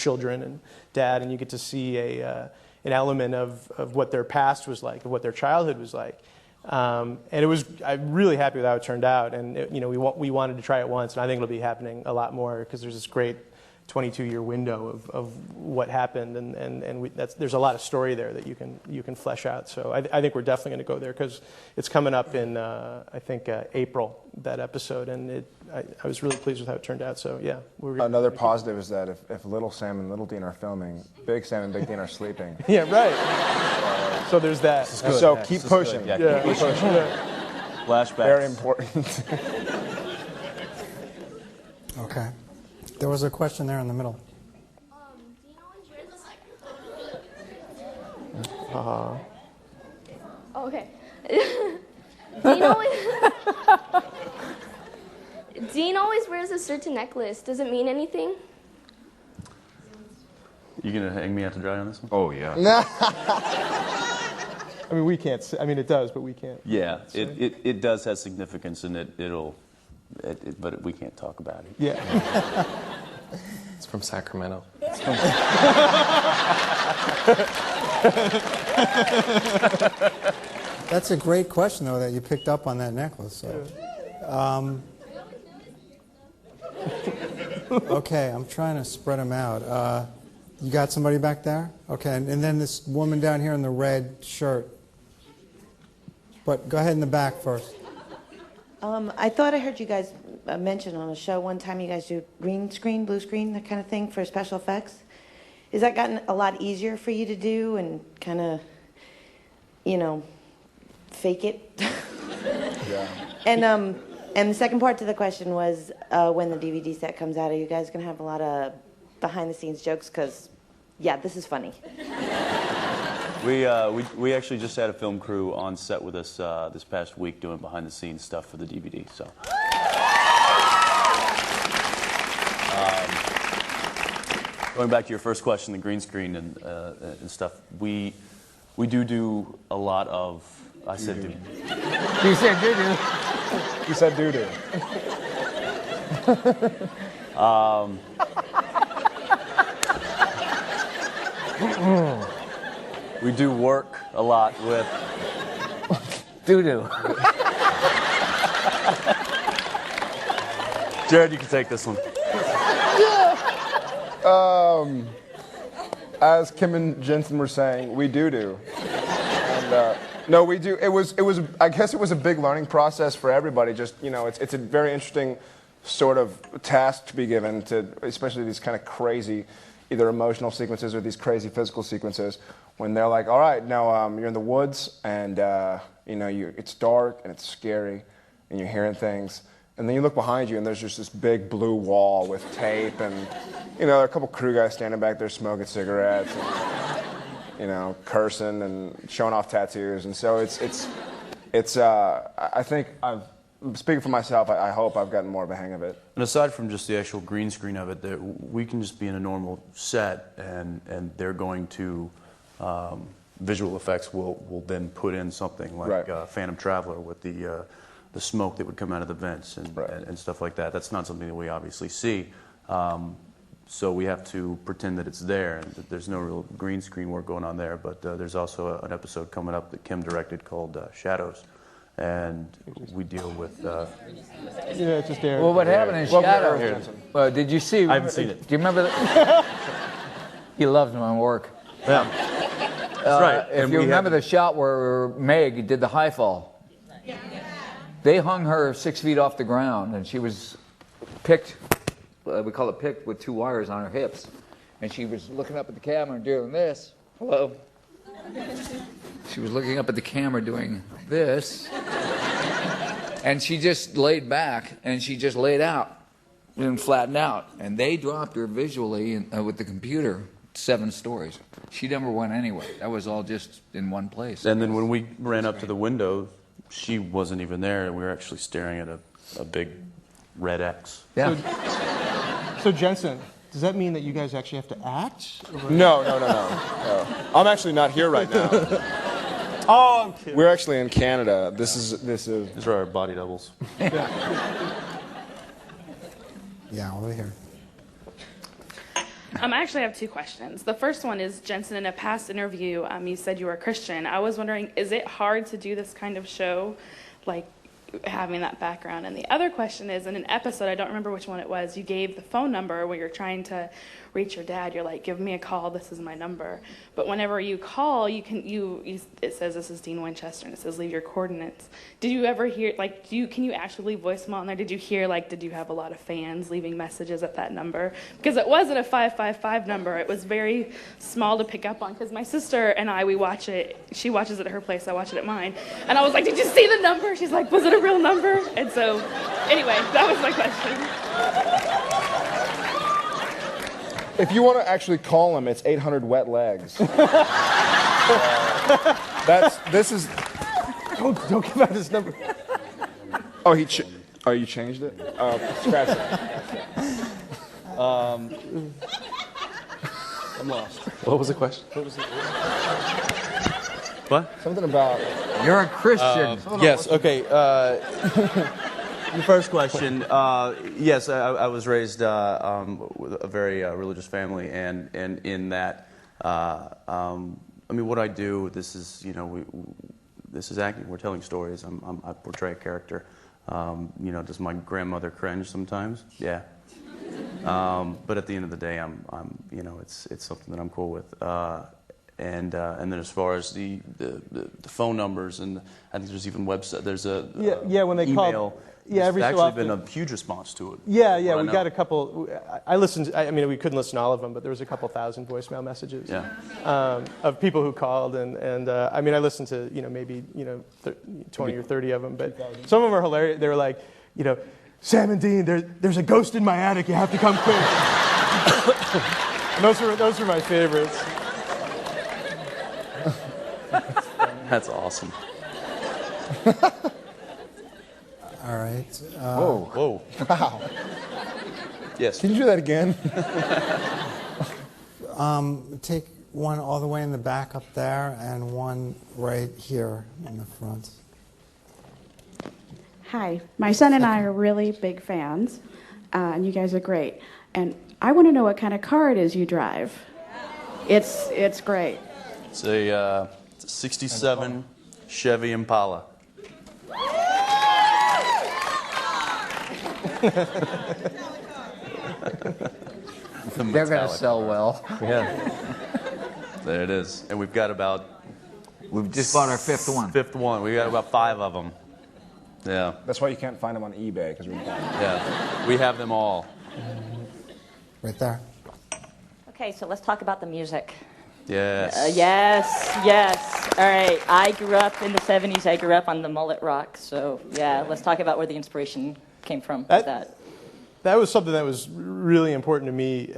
children and dad, and you get to see an element of what their past was like, of what their childhood was like. And I'm really happy with how it turned out. And we wanted to try it once, and I think it'll be happening a lot more because there's this great 22-year window of what happened, and there's a lot of story there that you can flesh out. So I think we're definitely going to go there because it's coming up in I think April, that episode, and I was really pleased with how it turned out. So yeah, another positive is that if Little Sam and Little Dean are filming, Big Sam and Big Dean are sleeping. Yeah, right. So there's that. So keep pushing. Yeah, keep pushing. Flashbacks. Very important. Okay. There was a question there in the middle. Dean always wears this okay. Dean always wears a certain necklace. Does it mean anything? You gonna hang me out to dry on this one? Oh yeah. I mean, we can't. I mean, it does, but we can't. Yeah, it does have significance, and but we can't talk about it. Yeah. It's from Sacramento. That's a great question, though, that you picked up on that necklace. So. Okay, I'm trying to spread them out. You got somebody back there? Okay, and then this woman down here in the red shirt. But go ahead in the back first. I thought I heard you guys mention on a show one time you guys do green screen, blue screen, that kind of thing for special effects. Has that gotten a lot easier for you to do and kind of, fake it? Yeah. And the second part to the question was when the DVD set comes out, are you guys going to have a lot of behind-the-scenes jokes? Because, yeah, this is funny. We actually just had a film crew on set with us this past week doing behind-the-scenes stuff for the DVD. So, going back to your first question, the green screen and stuff, we do a lot of. I said do. You said doo-doo. You said doo-doo. We do work a lot with Doo-doo. Jared, you can take this one. As Kim and Jensen were saying, we do. And no, we do. It was. I guess it was a big learning process for everybody. Just it's a very interesting sort of task to be given to, especially these kind of crazy, either emotional sequences or these crazy physical sequences. When they're like, all right, now you're in the woods and it's dark and it's scary and you're hearing things. And then you look behind you, and there's just this big blue wall with tape, and there are a couple crew guys standing back there smoking cigarettes, and cursing and showing off tattoos. And so it's. I think speaking for myself, I hope I've gotten more of a hang of it. And aside from just the actual green screen of it, we can just be in a normal set, and they're going to visual effects will then put in something like Phantom Traveler with the smoke that would come out of the vents and stuff like that. That's not something that we obviously see. So we have to pretend that it's there, and that there's no real green screen work going on there. But there's also an episode coming up that Kim directed called Shadows, and we deal with... yeah, it's just Aaron. Well, what happened in Shadows... did you see... I haven't seen it. Do you remember that? He loved my work. Yeah. That's right. If you remember the shot where Meg did the high fall. They hung her 6 feet off the ground, and she was picked, we call it picked, with 2 wires on her hips. And she was looking up at the camera and doing this. Hello. She was looking up at the camera doing this. And she just laid back, and she just laid out and flattened out. And they dropped her visually with the computer 7 stories. She never went anywhere. That was all just in one place. And then when we ran up to the window, she wasn't even there, and we were actually staring at a big red X. Yeah. So Jensen, does that mean that you guys actually have to act? No. I'm actually not here right now. Oh, I'm kidding. We're actually in Canada. These are our body doubles. Yeah, over here. I actually have two questions. The first one is, Jensen, in a past interview, you said you were a Christian. I was wondering, is it hard to do this kind of show, like having that background? And the other question is, in an episode, I don't remember which one it was, you gave the phone number when you're trying to reach your dad. You're like, give me a call, this is my number. But whenever you call, it says this is Dean Winchester, and it says leave your coordinates. Did you ever hear, like, can you actually leave voicemail on there? Did you hear, like, did you have a lot of fans leaving messages at that number? Because it wasn't a 555 number. It was very small to pick up on, because my sister and I, we watch it. She watches it at her place, I watch it at mine. And I was like, did you see the number? She's like, was it a real number? And so, anyway, that was my question. If you want to actually call him, it's 800 wet legs. This is. Don't give out his number. Oh, you changed it? Scratch it. I'm lost. What was the question? What? Something about. You're a Christian. Yes, okay. The first question, yes, I was raised with a very religious family, and in that, I mean, what I do, this is, this is acting. We're telling stories. I portray a character. Does my grandmother cringe sometimes? Yeah. But at the end of the day, it's something that I'm cool with. And then as far as the phone numbers, and I think there's even website. There's a when they email. call. Yeah, every There's so actually often. been a huge response to it. Yeah, we got a couple. I listened. I mean, we couldn't listen to all of them, but there was a couple thousand voicemail messages of people who called, and I mean, I listened to maybe 20 or 30 of them, but some of them are hilarious. They were like, Sam and Dean, there's a ghost in my attic. You have to come quick. And those were my favorites. That's awesome. All right. Whoa. Wow. Yes. Can you do that again? Take one all the way in the back up there and one right here in the front. Hi, my son and I are really big fans, and you guys are great. And I want to know what kind of car it is you drive. It's great. It's a 67 Chevy Impala. They're going to sell well. Yeah. There it is. And we've got about... We've just bought our fifth one. Fifth one. We got about 5 of them. Yeah. That's why you can't find them on eBay, because we Yeah. We have them all. Right there. Okay, so let's talk about the music. Yes. Yes. All right. I grew up in the 70s. I grew up on the mullet rock. So, yeah, let's talk about where the inspiration came from with that. That was something that was really important to me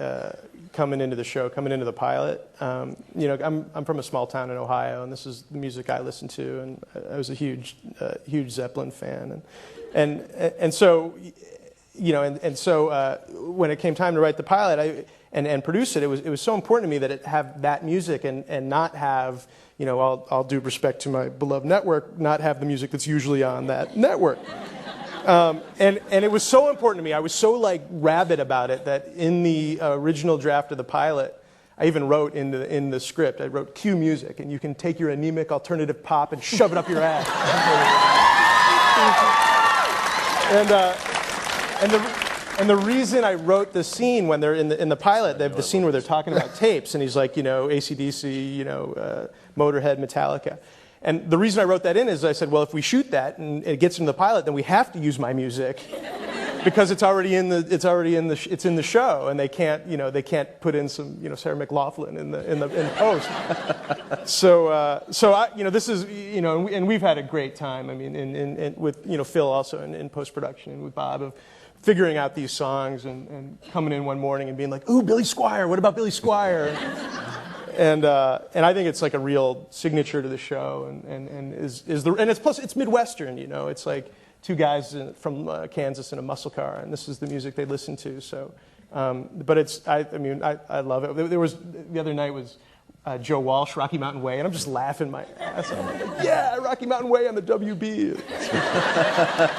coming into the show, coming into the pilot. I'm from a small town in Ohio, and this is the music I listened to, and I was a huge Zeppelin fan, and so when it came time to write the pilot, and produce it, it was so important to me that it have that music and not have, all due respect to my beloved network, not have the music that's usually on that network. And it was so important to me. I was so rabid about it that in the original draft of the pilot, I even wrote in the script, I wrote cue music, and you can take your anemic alternative pop and shove it up your ass. And the reason I wrote the scene when they're in the pilot, they have the scene where they're talking about tapes, and he's like, AC/DC, Motorhead, Metallica. And the reason I wrote that in is I said, well, if we shoot that and it gets into the pilot, then we have to use my music because it's in the show, and they can't put in some Sarah McLachlan in post. So this is and we've had a great time. I mean, with Phil also in post production, and with Bob of figuring out these songs and coming in one morning and being like, ooh, Billy Squier, what about Billy Squier? And I think it's like a real signature to the show, and it's Midwestern, it's like two guys from Kansas in a muscle car, and this is the music they listen to. So, but I love it. There was the other night was Joe Walsh, Rocky Mountain Way, and I'm just laughing my ass off. Yeah, Rocky Mountain Way on the WB.